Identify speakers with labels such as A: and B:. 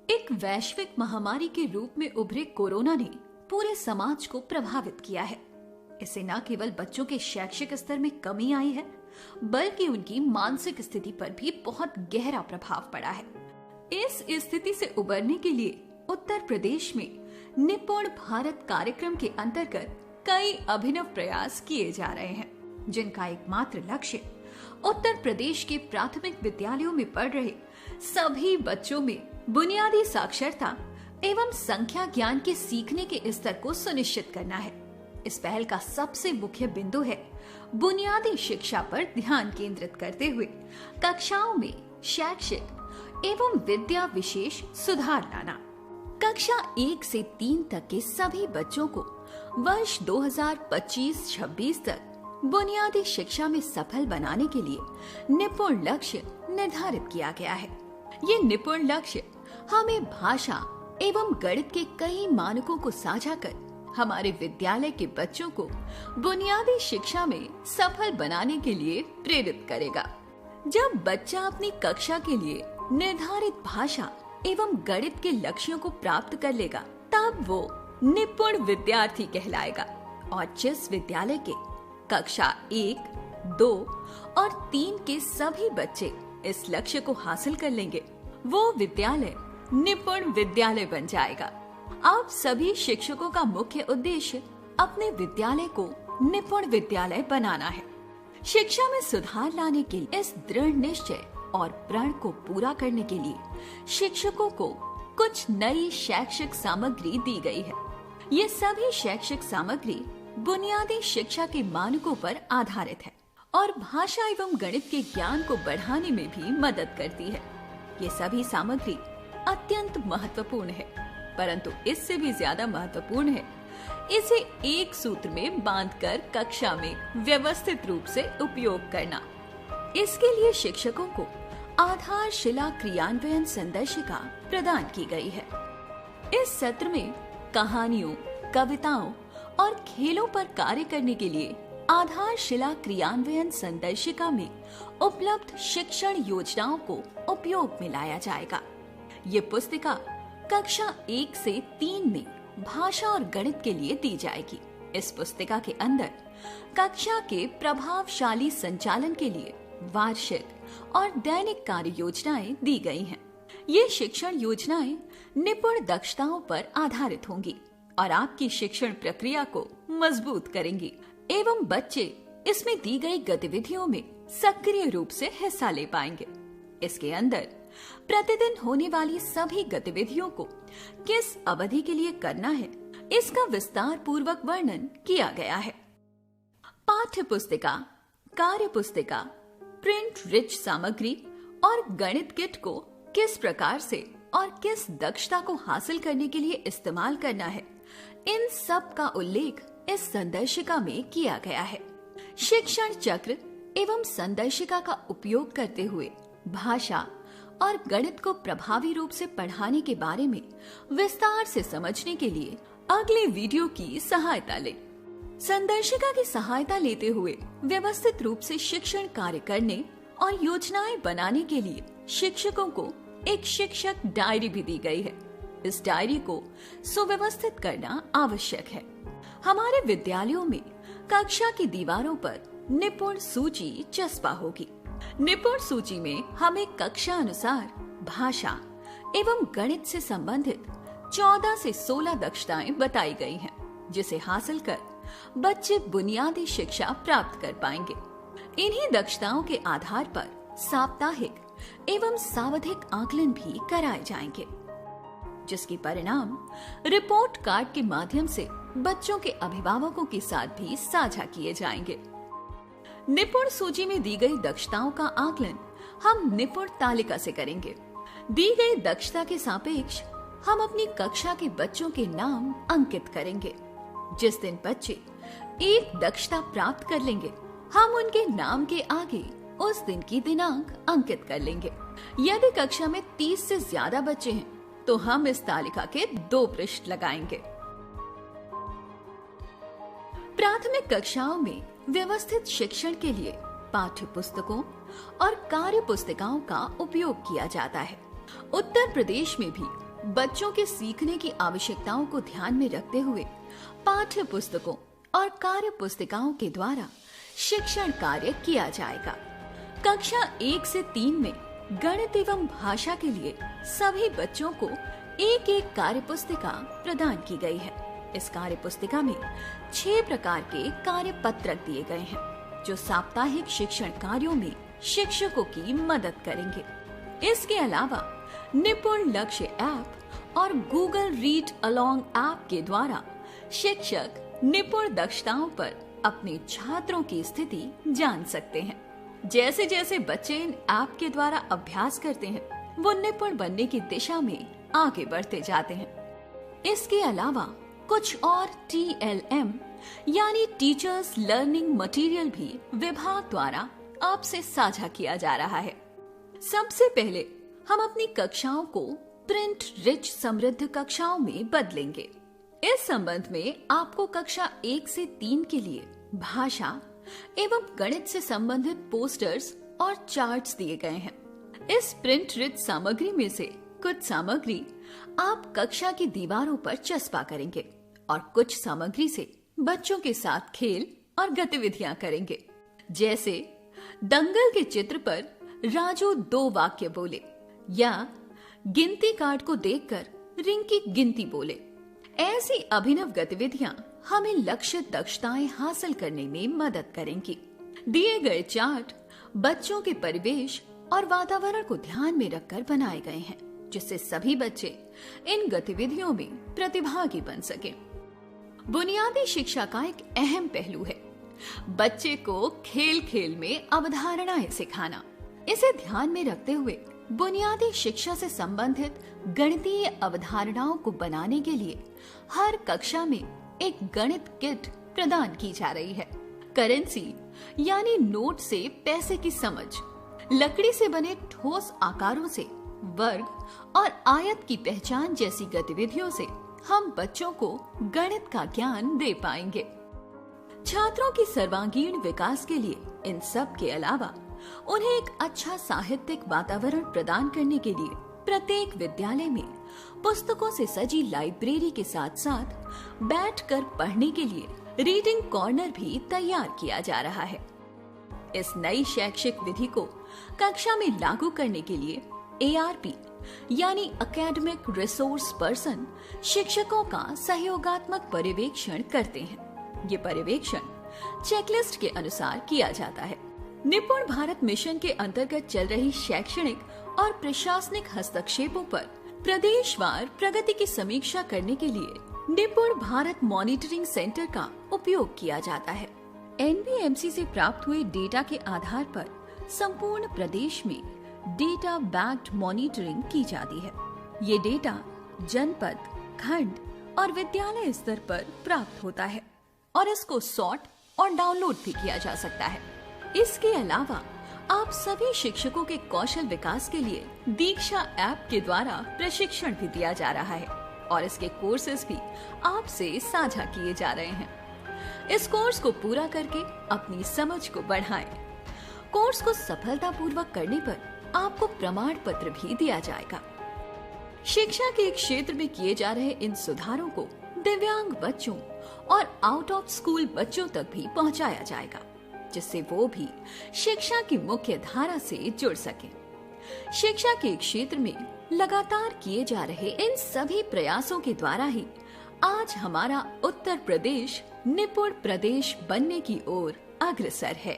A: एक वैश्विक महामारी के रूप में उभरे कोरोना ने पूरे समाज को प्रभावित किया है। इससे न केवल बच्चों के शैक्षिक स्तर में कमी आई है, बल्कि उनकी मानसिक स्थिति पर भी बहुत गहरा प्रभाव पड़ा है। इस स्थिति से उबरने के लिए उत्तर प्रदेश में निपुण भारत कार्यक्रम के अंतर्गत कई अभिनव प्रयास किए जा रहे हैं, जिनका एकमात्र लक्ष्य उत्तर प्रदेश के प्राथमिक विद्यालयों में पढ़ रहे सभी बच्चों में बुनियादी साक्षरता एवं संख्या ज्ञान के सीखने के स्तर को सुनिश्चित करना है। इस पहल का सबसे मुख्य बिंदु है बुनियादी शिक्षा पर ध्यान केंद्रित करते हुए कक्षाओं में शैक्षिक एवं विद्या विशेष सुधार लाना। कक्षा 1 से 3 तक के सभी बच्चों को वर्ष 2025-26 तक बुनियादी शिक्षा में सफल बनाने के लिए निपुण लक्ष्य निर्धारित किया गया है। ये निपुण लक्ष्य हमें भाषा एवं गणित के कई मानकों को साझा कर हमारे विद्यालय के बच्चों को बुनियादी शिक्षा में सफल बनाने के लिए प्रेरित करेगा। जब बच्चा अपनी कक्षा के लिए निर्धारित भाषा एवं गणित के लक्ष्यों को प्राप्त कर लेगा, तब वो निपुण विद्यार्थी कहलाएगा और जिस विद्यालय के कक्षा 1, 2 और 3 के सभी बच्चे इस लक्ष्य को हासिल कर लेंगे, वो विद्यालय निपुण विद्यालय बन जाएगा। अब सभी शिक्षकों का मुख्य उद्देश्य अपने विद्यालय को निपुण विद्यालय बनाना है। शिक्षा में सुधार लाने के लिए इस दृढ़ निश्चय और प्रण को पूरा करने के लिए शिक्षकों को कुछ नई शैक्षिक सामग्री दी गई है। ये सभी शैक्षिक सामग्री बुनियादी शिक्षा के मानकों पर आधारित है और भाषा एवं गणित के ज्ञान को बढ़ाने में भी मदद करती है। ये सभी सामग्री अत्यंत महत्वपूर्ण है, परंतु इससे भी ज्यादा महत्वपूर्ण है इसे एक सूत्र में बांधकर कक्षा में व्यवस्थित रूप से उपयोग करना। इसके लिए शिक्षकों को आधारशिला क्रियान्वयन संदर्शिका प्रदान की गई है। इस सत्र में कहानियों, कविताओं और खेलों पर कार्य करने के लिए आधारशिला क्रियान्वयन संदर्शिका में उपलब्ध शिक्षण योजनाओं को उपयोग में लाया जाएगा। ये पुस्तिका कक्षा 1 से 3 में भाषा और गणित के लिए दी जाएगी। इस पुस्तिका के अंदर कक्षा के प्रभावशाली संचालन के लिए वार्षिक और दैनिक कार्य योजनाएं दी गई हैं। ये शिक्षण योजनाएं निपुण दक्षताओं पर आधारित होंगी और आपकी शिक्षण प्रक्रिया को मजबूत करेंगी एवं बच्चे इसमें दी गई गतिविधियों में सक्रिय रूप से हिस्सा ले पाएंगे। इसके अंदर प्रतिदिन होने वाली सभी गतिविधियों को किस अवधि के लिए करना है, इसका विस्तार पूर्वक वर्णन किया गया है। पाठ्य पुस्तिका, कार्य पुस्तिका, प्रिंट रिच सामग्री और गणित किट को किस प्रकार से और किस दक्षता को हासिल करने के लिए इस्तेमाल करना है, इन सब का उल्लेख इस संदर्शिका में किया गया है। शिक्षण चक्र एवं संदर्शिका का उपयोग करते हुए भाषा और गणित को प्रभावी रूप से पढ़ाने के बारे में विस्तार से समझने के लिए अगले वीडियो की सहायता लें। संदर्शिका की सहायता लेते हुए व्यवस्थित रूप से शिक्षण कार्य करने और योजनाएं बनाने के लिए शिक्षकों को एक शिक्षक डायरी भी दी गई है। इस डायरी को सुव्यवस्थित करना आवश्यक है। हमारे विद्यालयों में कक्षा की दीवारों पर निपुण सूची चस्पा होगी। निपुण सूची में हमें कक्षा अनुसार भाषा एवं गणित से संबंधित 14 से 16 दक्षताएं बताई गई हैं, जिसे हासिल कर बच्चे बुनियादी शिक्षा प्राप्त कर पाएंगे। इन्हीं दक्षताओं के आधार पर साप्ताहिक एवं सावधिक आकलन भी कराए जाएंगे, जिसके परिणाम रिपोर्ट कार्ड के माध्यम से बच्चों के अभिभावकों के साथ भी साझा किए जाएंगे। निपुण सूची में दी गई दक्षताओं का आकलन हम निपुण तालिका से करेंगे। दी गई दक्षता के सापेक्ष हम अपनी कक्षा के बच्चों के नाम अंकित करेंगे। जिस दिन बच्चे एक दक्षता प्राप्त कर लेंगे, हम उनके नाम के आगे उस दिन की दिनांक अंकित कर लेंगे। यदि कक्षा में 30 से ज्यादा बच्चे हैं, तो हम इस तालिका के 2 पृष्ठ लगाएंगे। प्राथमिक कक्षाओं में व्यवस्थित शिक्षण के लिए पाठ्य पुस्तकों और कार्य पुस्तिकाओं का उपयोग किया जाता है। उत्तर प्रदेश में भी बच्चों के सीखने की आवश्यकताओं को ध्यान में रखते हुए पाठ्य पुस्तकों और कार्य पुस्तिकाओं के द्वारा शिक्षण कार्य किया जाएगा। कक्षा 1 से 3 में गणित एवं भाषा के लिए सभी बच्चों को एक एक कार्य पुस्तिका प्रदान की गई है। इस कार्य पुस्तिका में 6 प्रकार के कार्य पत्रक दिए गए हैं जो साप्ताहिक शिक्षण कार्यों में शिक्षकों की मदद करेंगे। इसके अलावा निपुण लक्ष्य ऐप और गूगल रीड अलोंग ऐप के द्वारा शिक्षक निपुण दक्षताओं पर अपने छात्रों की स्थिति जान सकते हैं। जैसे जैसे बच्चे इन ऐप के द्वारा अभ्यास करते हैं वो निपुण बनने की दिशा में आगे बढ़ते जाते हैं। इसके अलावा कुछ और TLM यानी टीचर्स लर्निंग मटेरियल भी विभाग द्वारा आपसे साझा किया जा रहा है। सबसे पहले हम अपनी कक्षाओं को प्रिंट रिच समृद्ध कक्षाओं में बदलेंगे। इस संबंध में आपको कक्षा 1 से 3 के लिए भाषा एवं गणित से संबंधित पोस्टर्स और चार्ट्स दिए गए हैं। इस प्रिंट रिच सामग्री में से कुछ सामग्री आप कक्षा की दीवारों पर चस्पा करेंगे और कुछ सामग्री से बच्चों के साथ खेल और गतिविधियां करेंगे। जैसे दंगल के चित्र पर राजू 2 वाक्य बोले या गिनती कार्ड को देखकर रिंकी गिनती बोले। ऐसी अभिनव गतिविधियां हमें लक्षित दक्षताएं हासिल करने में मदद करेंगी। दिए गए चार्ट बच्चों के परिवेश और वातावरण को ध्यान में रखकर बनाए गए हैं जिससे सभी बच्चे इन गतिविधियों में प्रतिभागी बन सकें। बुनियादी शिक्षा का एक अहम पहलू है बच्चे को खेल खेल में अवधारणाएं सिखाना। इसे ध्यान में रखते हुए बुनियादी शिक्षा से संबंधित गणितीय अवधारणाओं को बनाने के लिए हर कक्षा में एक गणित किट प्रदान की जा रही है। करेंसी यानी नोट से पैसे की समझ, लकड़ी से बने ठोस आकारों से वर्ग और आयत की पहचान जैसी गतिविधियों से हम बच्चों को गणित का ज्ञान दे पाएंगे। छात्रों की सर्वांगीण विकास के लिए इन सब के अलावा उन्हें एक अच्छा साहित्यिक वातावरण प्रदान करने के लिए प्रत्येक विद्यालय में पुस्तकों से सजी लाइब्रेरी के साथ साथ बैठकर पढ़ने के लिए रीडिंग कॉर्नर भी तैयार किया जा रहा है। इस नई शैक्षिक विधि को कक्षा में लागू करने के लिए ARP यानी एकेडमिक रिसोर्स पर्सन शिक्षकों का सहयोगात्मक पर्यवेक्षण करते हैं। ये पर्यवेक्षण चेकलिस्ट के अनुसार किया जाता है। निपुण भारत मिशन के अंतर्गत चल रही शैक्षणिक और प्रशासनिक हस्तक्षेपों पर प्रदेशवार प्रगति की समीक्षा करने के लिए निपुण भारत मॉनिटरिंग सेंटर का उपयोग किया जाता है। NBMC से प्राप्त हुए डेटा के आधार पर संपूर्ण प्रदेश में डेटा बैक्ड मॉनिटरिंग की जाती है। ये डेटा जनपद, खंड और विद्यालय स्तर पर प्राप्त होता है और इसको सॉर्ट और डाउनलोड भी किया जा सकता है। इसके अलावा आप सभी शिक्षकों के कौशल विकास के लिए दीक्षा ऐप के द्वारा प्रशिक्षण भी दिया जा रहा है और इसके कोर्सेज भी आपसे साझा किए जा रहे हैं। इस कोर्स को पूरा करके अपनी समझ को बढ़ाएं। कोर्स को सफलतापूर्वक करने पर आपको प्रमाण पत्र भी दिया जाएगा। शिक्षा के क्षेत्र में किए जा रहे इन सुधारों को दिव्यांग बच्चों और आउट ऑफ स्कूल बच्चों तक भी पहुंचाया जाएगा जिससे वो भी शिक्षा की मुख्य धारा से जुड़ सके। शिक्षा के क्षेत्र में लगातार किए जा रहे इन सभी प्रयासों के द्वारा ही आज हमारा उत्तर प्रदेश निपुण प्रदेश बनने की ओर अग्रसर है।